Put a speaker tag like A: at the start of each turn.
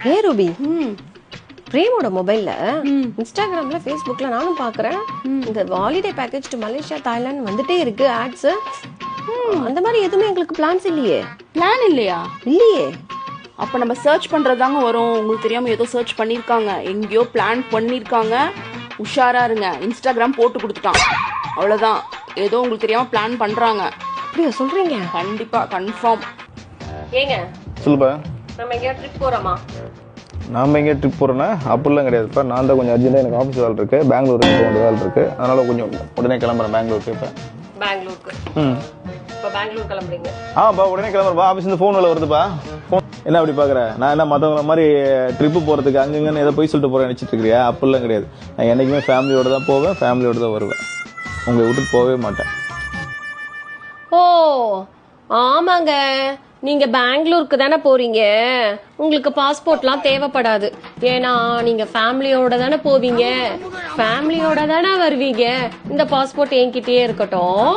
A: ஏ Ruby, பிரேமோட மொபைல்ல இன்ஸ்டாகிராம்ல ஃபேஸ்புக்ல நானும் பாக்குறேன். இந்த holiday package to Malaysia Thailand வந்துட்டே இருக்கு ஆட்ஸ். அந்த மாதிரி எதுவுமே எங்களுக்கு பிளான்ஸ் இல்லையே.
B: பிளான் இல்லையா?
A: இல்லையே.
B: அப்ப நம்ம சர்ச் பண்றதாங்க வரும். உங்களுக்கு தெரியாம ஏதோ சர்ச் பண்ணிருக்காங்க, எங்கேயோ பிளான் பண்ணிருக்காங்க. உஷாரா இருங்க. இன்ஸ்டாகிராம் போட்டு கொடுத்துட்டான், அவ்வளவுதான். ஏதோ உங்களுக்கு தெரியாம பிளான் பண்றாங்க.
A: அப்படியா சொல்றீங்க?
B: கண்டிப்பா, கன்ஃபார்ம்.
A: ஏங்க
C: சொல்லுப்பா.
A: நம்ம எங்கேயா ட்ரிப் போறோமா?
C: நாம் எங்கேயா ட்ரிப் போகிறோன்னா அப்படிலாம் கிடையாதுப்பா. நான் தான் கொஞ்சம் அர்ஜென்ட்டாக எனக்கு ஆஃபீஸ் வேலை இருக்குது, பெங்களூருக்கு போக வேண்டிய வேலை இருக்குது. அதனால் கொஞ்சம் உடனே கிளம்புறேன் பெங்களூருக்கு. இப்போ
A: பெங்களூருக்கு? இப்போ பெங்களூர் கிளம்புறீங்க?
C: ஆமாப்பா, உடனே கிளம்புறப்பா. ஆஃபீஸ்லேருந்து ஃபோன் வேலை வருதுப்பா. ஃபோன் என்ன அப்படி பார்க்குறேன்? நான் என்ன மற்றவங்கள மாதிரி ட்ரிப்பு போகிறதுக்கு அங்கங்கன்னு ஏதோ போய் சொல்லிட்டு போகிறேன் நினச்சிட்டு இருக்கிறியா? அப்படிலாம் கிடையாது. நான் என்றைக்குமே ஃபேமிலியோடு தான் போவேன், ஃபேமிலியோடு தான் வருவேன். உங்களை விட்டுட்டு போகவே மாட்டேன்.
A: ஓ ஆமாங்க, நீங்க பெங்களூருக்கு தானே போறீங்க. உங்களுக்கு பாஸ்போர்ட்லாம் தேவைப்படாது. ஏன்னா நீங்க ஃபேமிலியோட தானே போவீங்க, ஃபேமிலியோட தானே வருவீங்க. இந்த பாஸ்போர்ட் என்கிட்டயே இருக்கட்டும்.